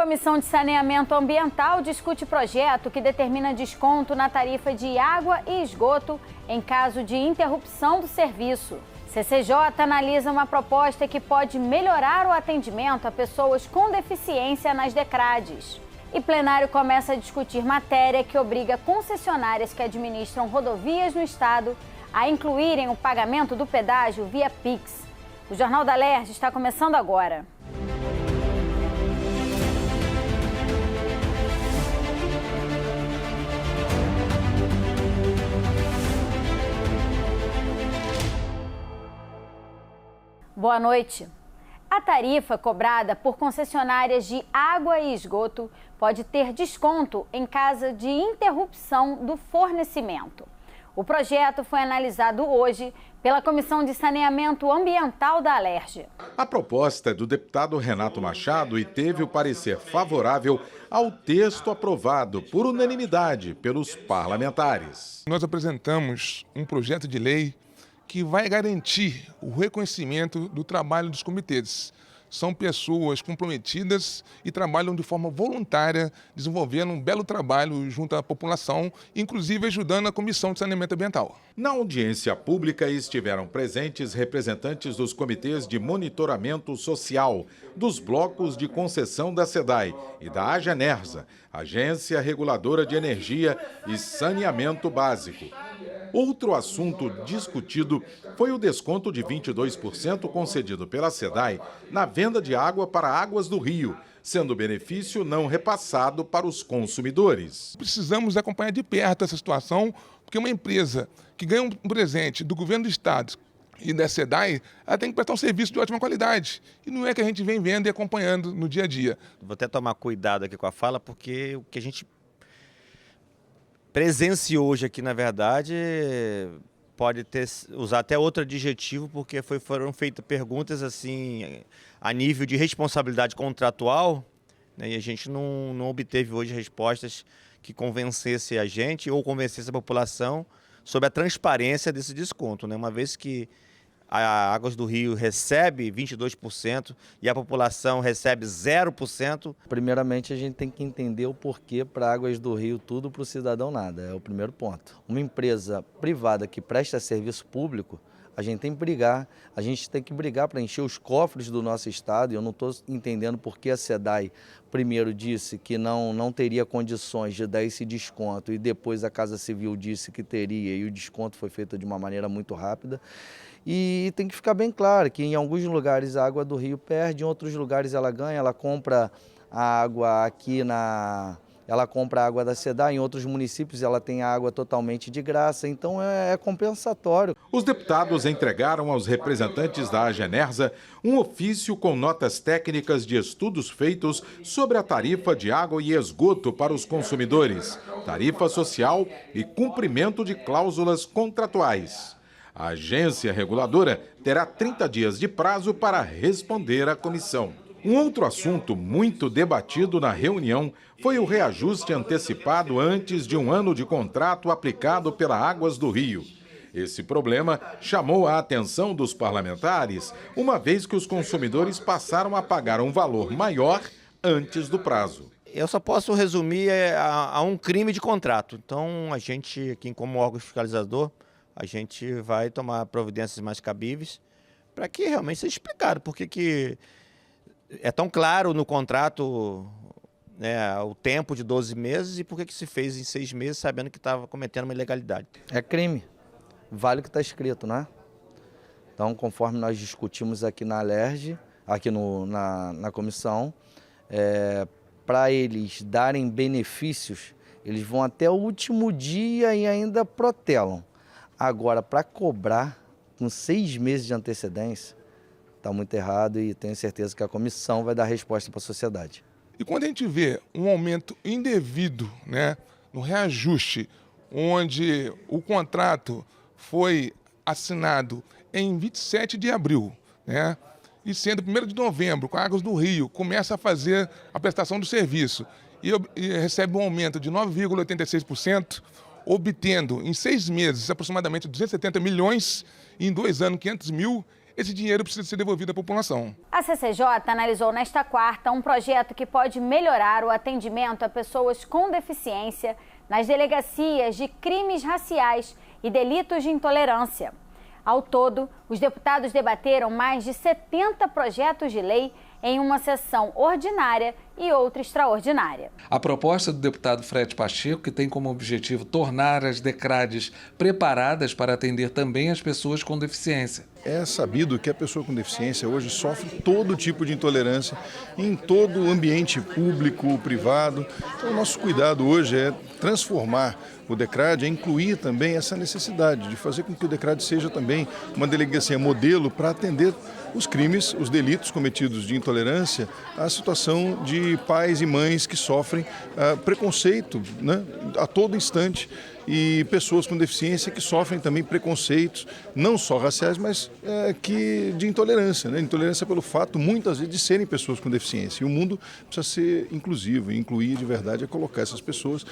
Comissão de Saneamento Ambiental discute projeto que determina desconto na tarifa de água e esgoto em caso de interrupção do serviço. CCJ analisa uma proposta que pode melhorar o atendimento a pessoas com deficiência nas DECRADes. E plenário começa a discutir matéria que obriga concessionárias que administram rodovias no estado a incluírem o pagamento do pedágio via Pix. O Jornal da Alerj está começando agora. Boa noite. A tarifa cobrada por concessionárias de água e esgoto pode ter desconto em caso de interrupção do fornecimento. O projeto foi analisado hoje pela Comissão de Saneamento Ambiental da Alerj. A proposta é do deputado Renato Machado e teve o parecer favorável ao texto aprovado por unanimidade pelos parlamentares. Nós apresentamos um projeto de lei que vai garantir o reconhecimento do trabalho dos comitês. São pessoas comprometidas e trabalham de forma voluntária, desenvolvendo um belo trabalho junto à população, inclusive ajudando a Comissão de Saneamento Ambiental. Na audiência pública estiveram presentes representantes dos comitês de monitoramento social, dos blocos de concessão da SEDAI e da Agenersa, Agência Reguladora de Energia e Saneamento Básico. Outro assunto discutido foi o desconto de 22% concedido pela SEDAI na venda de água para Águas do Rio, sendo o benefício não repassado para os consumidores. Precisamos acompanhar de perto essa situação, porque uma empresa que ganha um presente do governo do estado e da SEDAI, ela tem que prestar um serviço de ótima qualidade. E não é que a gente vem vendo e acompanhando no dia a dia. Vou até tomar cuidado aqui com a fala, porque o que a gente presenciou hoje aqui, na verdade, pode usar até outro adjetivo, porque foram feitas perguntas assim a nível de responsabilidade contratual, né, e a gente não obteve hoje respostas que convencesse a gente ou convencesse a população sobre a transparência desse desconto, né, uma vez que a Águas do Rio recebe 22% e a população recebe 0%. Primeiramente, a gente tem que entender o porquê para Águas do Rio tudo, para o cidadão nada, é o primeiro ponto. Uma empresa privada que presta serviço público, a gente tem que brigar para encher os cofres do nosso estado. E eu não estou entendendo por que a SEDAI primeiro disse que não teria condições de dar esse desconto e depois a Casa Civil disse que teria e o desconto foi feito de uma maneira muito rápida. E tem que ficar bem claro que em alguns lugares a Água do Rio perde, em outros lugares ela ganha, ela compra a água aqui ela compra a água da SEDAI, em outros municípios ela tem a água totalmente de graça, então é compensatório. Os deputados entregaram aos representantes da Agenersa um ofício com notas técnicas de estudos feitos sobre a tarifa de água e esgoto para os consumidores, tarifa social e cumprimento de cláusulas contratuais. A agência reguladora terá 30 dias de prazo para responder à comissão. Um outro assunto muito debatido na reunião foi o reajuste antecipado antes de um ano de contrato aplicado pela Águas do Rio. Esse problema chamou a atenção dos parlamentares, uma vez que os consumidores passaram a pagar um valor maior antes do prazo. Eu só posso resumir a um crime de contrato. Então, a gente, aqui como órgão fiscalizador, a gente vai tomar providências mais cabíveis para que realmente seja explicado por que é tão claro no contrato, né, o tempo de 12 meses e por que se fez em 6 meses sabendo que estava cometendo uma ilegalidade. É crime, vale o que está escrito, né? Então, conforme nós discutimos aqui na Alerj, aqui na comissão, para eles darem benefícios, eles vão até o último dia e ainda protelam. Agora, para cobrar com 6 meses de antecedência, está muito errado e tenho certeza que a comissão vai dar resposta para a sociedade. E quando a gente vê um aumento indevido, né, no reajuste, onde o contrato foi assinado em 27 de abril, né, e sendo 1º de novembro, com a Águas do Rio, começa a fazer a prestação do serviço e recebe um aumento de 9,86%, obtendo em 6 meses aproximadamente 270 milhões e em 2 anos 500 mil, esse dinheiro precisa ser devolvido à população. A CCJ analisou nesta quarta um projeto que pode melhorar o atendimento a pessoas com deficiência nas delegacias de crimes raciais e delitos de intolerância. Ao todo, os deputados debateram mais de 70 projetos de lei em uma sessão ordinária e outra extraordinária. A proposta do deputado Fred Pacheco, que tem como objetivo tornar as DECRADs preparadas para atender também as pessoas com deficiência. É sabido que a pessoa com deficiência hoje sofre todo tipo de intolerância em todo o ambiente público, privado. Então, o nosso cuidado hoje é transformar o DECRAD, é incluir também essa necessidade de fazer com que o DECRAD seja também uma delegacia modelo para atender os crimes, os delitos cometidos de intolerância, a situação de pais e mães que sofrem preconceito, né, a todo instante, e pessoas com deficiência que sofrem também preconceitos, não só raciais, mas que de intolerância, né? Intolerância pelo fato, muitas vezes, de serem pessoas com deficiência. E o mundo precisa ser inclusivo, e incluir de verdade é colocar essas pessoas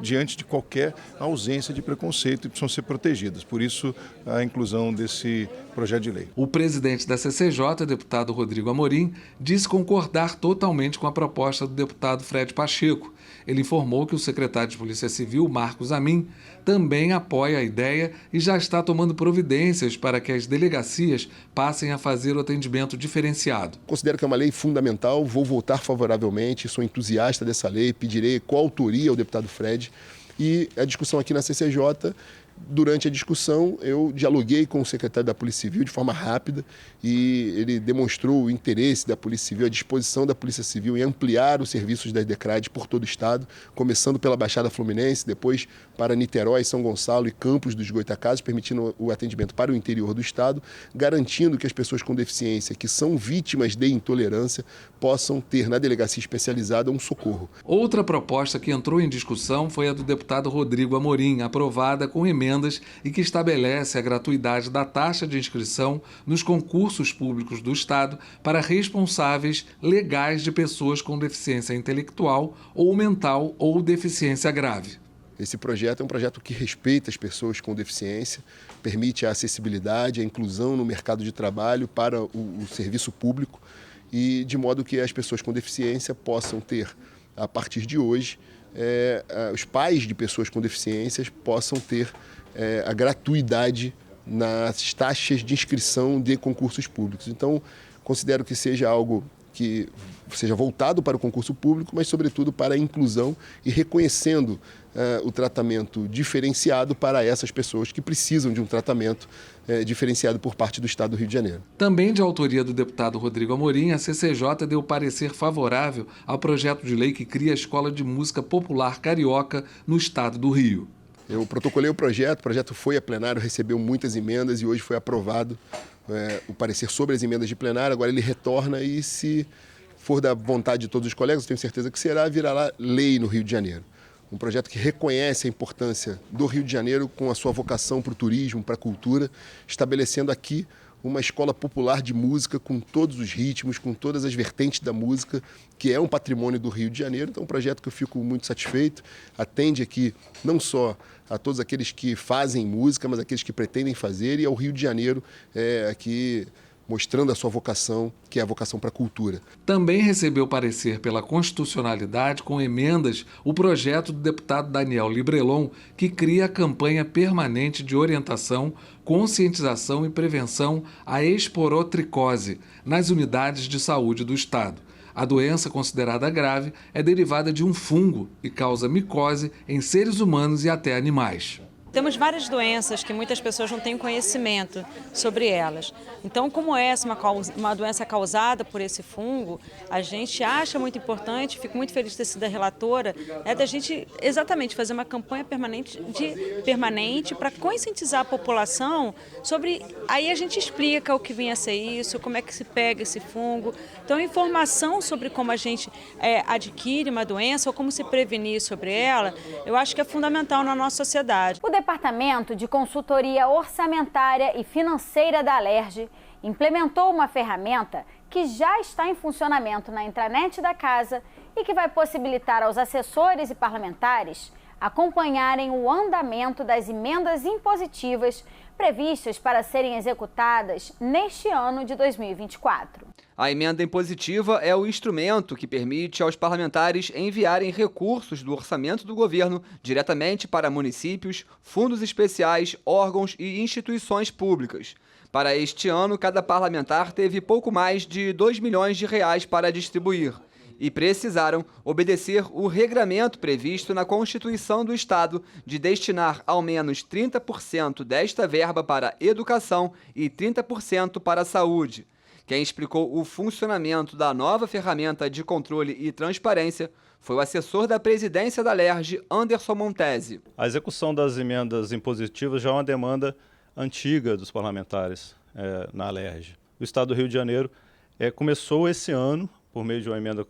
diante de qualquer ausência de preconceito e precisam ser protegidas. Por isso, a inclusão desse projeto de lei. O presidente da CCJ, deputado Rodrigo Amorim, disse concordar totalmente com a proposta do deputado Fred Pacheco. Ele informou que o secretário de Polícia Civil, Marcos Amin, também apoia a ideia e já está tomando providências para que as delegacias passem a fazer o atendimento diferenciado. Considero que é uma lei fundamental, vou votar favoravelmente, sou entusiasta dessa lei, pedirei coautoria ao deputado Fred. E a discussão aqui na CCJ, durante a discussão, eu dialoguei com o secretário da Polícia Civil de forma rápida e ele demonstrou o interesse da Polícia Civil, a disposição da Polícia Civil em ampliar os serviços das DECRADs por todo o estado, começando pela Baixada Fluminense, depois para Niterói, São Gonçalo e Campos dos Goytacazes, permitindo o atendimento para o interior do estado, garantindo que as pessoas com deficiência que são vítimas de intolerância possam ter na delegacia especializada um socorro. Outra proposta que entrou em discussão foi a do deputado Rodrigo Amorim, aprovada com emendas e que estabelece a gratuidade da taxa de inscrição nos concursos públicos do Estado para responsáveis legais de pessoas com deficiência intelectual ou mental ou deficiência grave. Esse projeto é um projeto que respeita as pessoas com deficiência, permite a acessibilidade, a inclusão no mercado de trabalho para o serviço público e de modo que as pessoas com deficiência possam ter, a partir de hoje, os pais de pessoas com deficiências possam ter a gratuidade nas taxas de inscrição de concursos públicos. Então, considero que seja algo que seja voltado para o concurso público, mas, sobretudo, para a inclusão e reconhecendo o tratamento diferenciado para essas pessoas que precisam de um tratamento diferenciado por parte do Estado do Rio de Janeiro. Também de autoria do deputado Rodrigo Amorim, a CCJ deu parecer favorável ao projeto de lei que cria a Escola de Música Popular Carioca no Estado do Rio. Eu protocolei o projeto foi a plenário, recebeu muitas emendas e hoje foi aprovado o parecer sobre as emendas de plenário. Agora ele retorna e, se for da vontade de todos os colegas, eu tenho certeza que será, virá lei no Rio de Janeiro. Um projeto que reconhece a importância do Rio de Janeiro com a sua vocação para o turismo, para a cultura, estabelecendo aqui uma escola popular de música com todos os ritmos, com todas as vertentes da música, que é um patrimônio do Rio de Janeiro. Então, é um projeto que eu fico muito satisfeito, atende aqui não só a todos aqueles que fazem música, mas aqueles que pretendem fazer, e ao Rio de Janeiro aqui mostrando a sua vocação, que é a vocação para a cultura. Também recebeu parecer pela constitucionalidade com emendas o projeto do deputado Daniel Librelon, que cria a campanha permanente de orientação, conscientização e prevenção à esporotricose nas unidades de saúde do Estado. A doença, considerada grave, é derivada de um fungo e causa micose em seres humanos e até animais. Temos várias doenças que muitas pessoas não têm conhecimento sobre elas. Então, como essa uma doença causada por esse fungo, a gente acha muito importante, fico muito feliz de ter sido a relatora, da gente exatamente fazer uma campanha permanente para conscientizar a população sobre... Aí a gente explica o que vem a ser isso, como é que se pega esse fungo. Então, informação sobre como a gente adquire uma doença ou como se prevenir sobre ela, eu acho que é fundamental na nossa sociedade. O Departamento de Consultoria Orçamentária e Financeira da Alerj implementou uma ferramenta que já está em funcionamento na intranet da casa e que vai possibilitar aos assessores e parlamentares acompanharem o andamento das emendas impositivas previstas para serem executadas neste ano de 2024. A emenda impositiva é o instrumento que permite aos parlamentares enviarem recursos do orçamento do governo diretamente para municípios, fundos especiais, órgãos e instituições públicas. Para este ano, cada parlamentar teve pouco mais de R$2 milhões para distribuir e precisaram obedecer o regramento previsto na Constituição do Estado de destinar ao menos 30% desta verba para educação e 30% para a saúde. Quem explicou o funcionamento da nova ferramenta de controle e transparência foi o assessor da presidência da LERJ, Anderson Montesi. A execução das emendas impositivas já é uma demanda antiga dos parlamentares na LERJ. O Estado do Rio de Janeiro começou esse ano por meio de uma emenda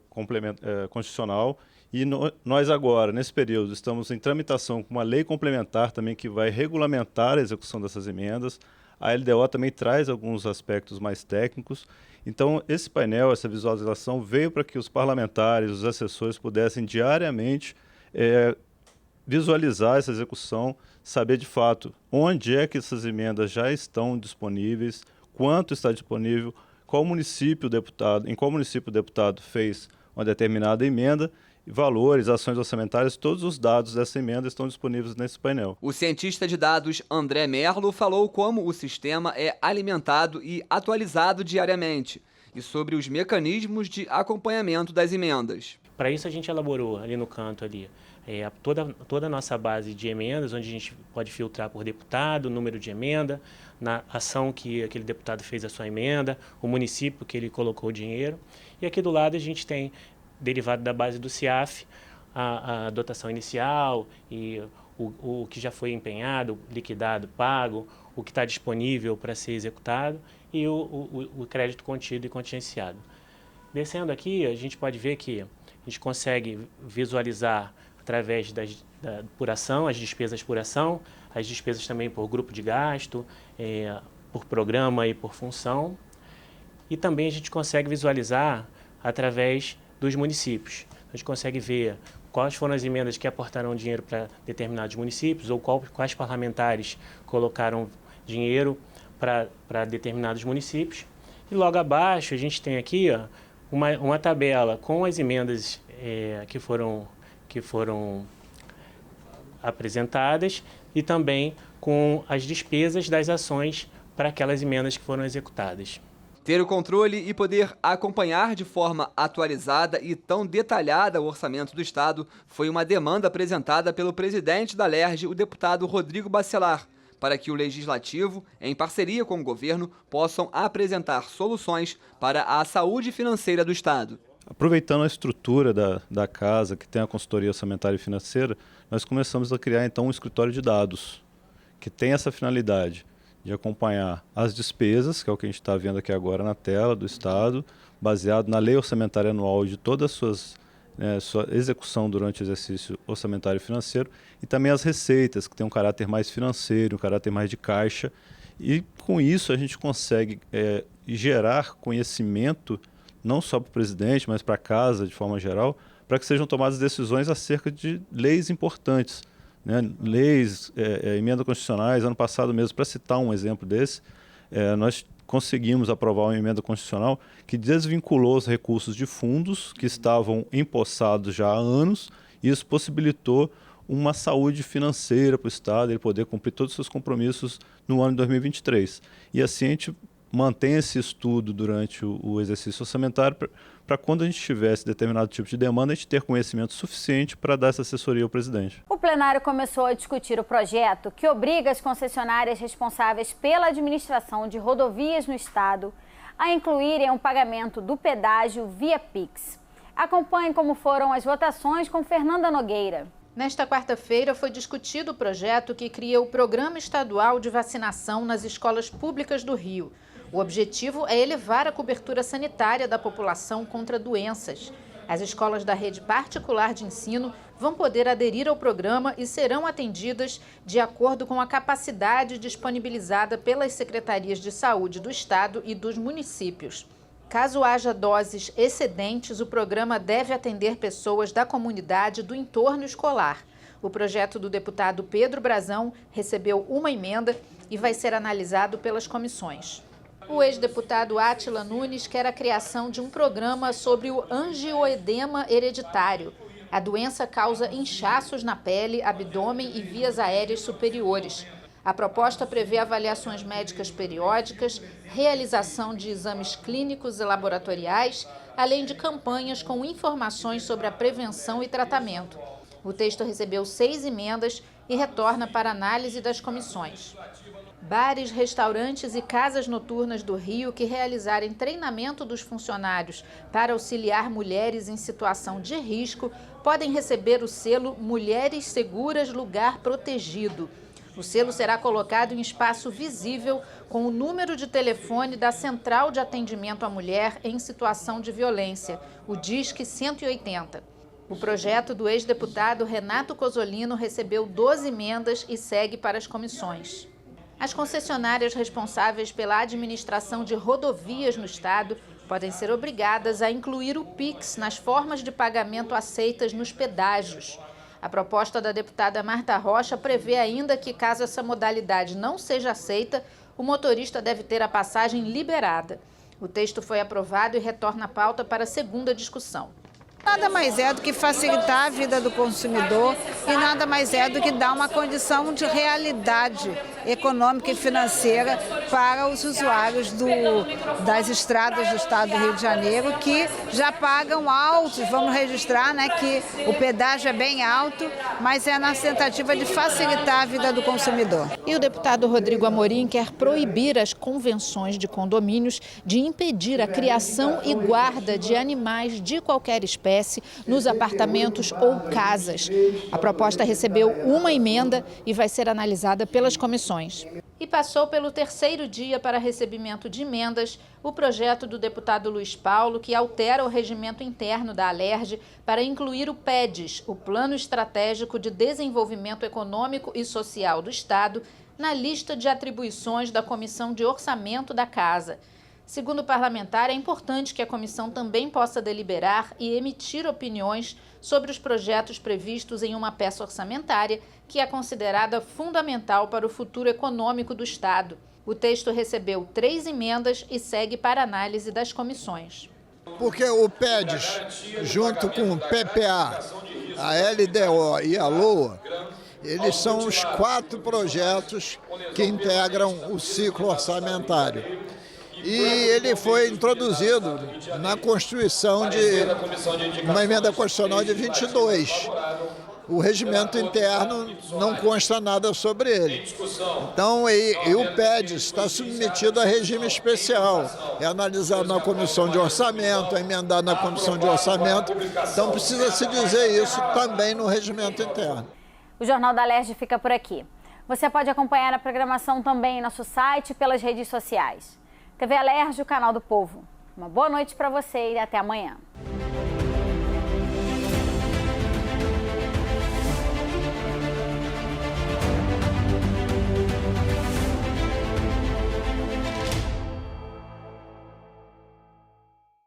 constitucional e nós agora, nesse período, estamos em tramitação com uma lei complementar também que vai regulamentar a execução dessas emendas. A LDO também traz alguns aspectos mais técnicos. Então, esse painel, essa visualização, veio para que os parlamentares, os assessores pudessem diariamente visualizar essa execução, saber de fato onde é que essas emendas já estão disponíveis, quanto está disponível, em qual município o deputado fez uma determinada emenda, valores, ações orçamentárias, todos os dados dessa emenda estão disponíveis nesse painel. O cientista de dados André Merlo falou como o sistema é alimentado e atualizado diariamente e sobre os mecanismos de acompanhamento das emendas. Para isso a gente elaborou ali no canto ali toda a nossa base de emendas, onde a gente pode filtrar por deputado, número de emenda, na ação que aquele deputado fez a sua emenda, o município que ele colocou o dinheiro. E aqui do lado a gente tem, derivado da base do CIAF, a dotação inicial e o que já foi empenhado, liquidado, pago, o que está disponível para ser executado e o crédito contido e contingenciado. Descendo aqui, a gente pode ver que a gente consegue visualizar através por ação, as despesas por ação, as despesas também por grupo de gasto, por programa e por função. E também a gente consegue visualizar através dos municípios. A gente consegue ver quais foram as emendas que aportaram dinheiro para determinados municípios ou quais parlamentares colocaram dinheiro para determinados municípios. E logo abaixo a gente tem aqui uma tabela com as emendas que foram apresentadas e também com as despesas das ações para aquelas emendas que foram executadas. Ter o controle e poder acompanhar de forma atualizada e tão detalhada o orçamento do Estado foi uma demanda apresentada pelo presidente da LERJ, o deputado Rodrigo Bacelar, para que o Legislativo, em parceria com o governo, possam apresentar soluções para a saúde financeira do Estado. Aproveitando a estrutura da casa, que tem a consultoria orçamentária e financeira, nós começamos a criar então um escritório de dados, que tem essa finalidade de acompanhar as despesas, que é o que a gente está vendo aqui agora na tela do Estado, baseado na lei orçamentária anual de toda a sua execução durante o exercício orçamentário e financeiro, e também as receitas, que tem um caráter mais financeiro, um caráter mais de caixa, e com isso a gente consegue gerar conhecimento, não só para o presidente, mas para a casa de forma geral, para que sejam tomadas decisões acerca de leis importantes, leis, emendas constitucionais. Ano passado mesmo, para citar um exemplo desse, nós conseguimos aprovar uma emenda constitucional que desvinculou os recursos de fundos que estavam empossados já há anos, e isso possibilitou uma saúde financeira para o Estado, ele poder cumprir todos os seus compromissos no ano de 2023. E assim a gente mantém esse estudo durante o exercício orçamentário para quando a gente tivesse determinado tipo de demanda, a gente ter conhecimento suficiente para dar essa assessoria ao presidente. O plenário começou a discutir o projeto que obriga as concessionárias responsáveis pela administração de rodovias no Estado a incluírem o pagamento do pedágio via Pix. Acompanhe como foram as votações com Fernanda Nogueira. Nesta quarta-feira foi discutido o projeto que cria o Programa Estadual de Vacinação nas escolas públicas do Rio. O objetivo é elevar a cobertura sanitária da população contra doenças. As escolas da rede particular de ensino vão poder aderir ao programa e serão atendidas de acordo com a capacidade disponibilizada pelas secretarias de saúde do Estado e dos municípios. Caso haja doses excedentes, o programa deve atender pessoas da comunidade do entorno escolar. O projeto do deputado Pedro Brazão recebeu uma emenda e vai ser analisado pelas comissões. O ex-deputado Átila Nunes quer a criação de um programa sobre o angioedema hereditário. A doença causa inchaços na pele, abdômen e vias aéreas superiores. A proposta prevê avaliações médicas periódicas, realização de exames clínicos e laboratoriais, além de campanhas com informações sobre a prevenção e tratamento. O texto recebeu 6 emendas e retorna para análise das comissões. Bares, restaurantes e casas noturnas do Rio que realizarem treinamento dos funcionários para auxiliar mulheres em situação de risco podem receber o selo Mulheres Seguras Lugar Protegido. O selo será colocado em espaço visível com o número de telefone da Central de Atendimento à Mulher em Situação de Violência, o DISC 180. O projeto do ex-deputado Renato Cozzolino recebeu 12 emendas e segue para as comissões. As concessionárias responsáveis pela administração de rodovias no estado podem ser obrigadas a incluir o Pix nas formas de pagamento aceitas nos pedágios. A proposta da deputada Marta Rocha prevê ainda que, caso essa modalidade não seja aceita, o motorista deve ter a passagem liberada. O texto foi aprovado e retorna à pauta para a segunda discussão. Nada mais é do que facilitar a vida do consumidor e nada mais é do que dar uma condição de realidade econômica e financeira para os usuários das estradas do estado do Rio de Janeiro, que já pagam alto. Vamos registrar, né, que o pedágio é bem alto, mas é na tentativa de facilitar a vida do consumidor. E o deputado Rodrigo Amorim quer proibir as convenções de condomínios de impedir a criação e guarda de animais de qualquer espécie nos apartamentos ou casas. A proposta recebeu uma emenda e vai ser analisada pelas comissões. E passou pelo 3º dia para recebimento de emendas o projeto do deputado Luiz Paulo, que altera o regimento interno da Alerj para incluir o PEDES, o Plano Estratégico de Desenvolvimento Econômico e Social do Estado, na lista de atribuições da Comissão de Orçamento da Casa. Segundo o parlamentar, é importante que a comissão também possa deliberar e emitir opiniões sobre os projetos previstos em uma peça orçamentária que é considerada fundamental para o futuro econômico do Estado. O texto recebeu 3 emendas e segue para análise das comissões. Porque o PEDES, junto com o PPA, a LDO e a LOA, eles são os 4 projetos que integram o ciclo orçamentário. E ele foi introduzido na Constituição de uma emenda constitucional de 22. O regimento interno não consta nada sobre ele. Então, o PEDES está submetido a regime especial. É analisado na Comissão de Orçamento, é emendado na Comissão de Orçamento. Então, precisa se dizer isso também no regimento interno. O Jornal da Alerj fica por aqui. Você pode acompanhar a programação também em nosso site e pelas redes sociais. TV Alerj, o canal do povo. Uma boa noite para você e até amanhã.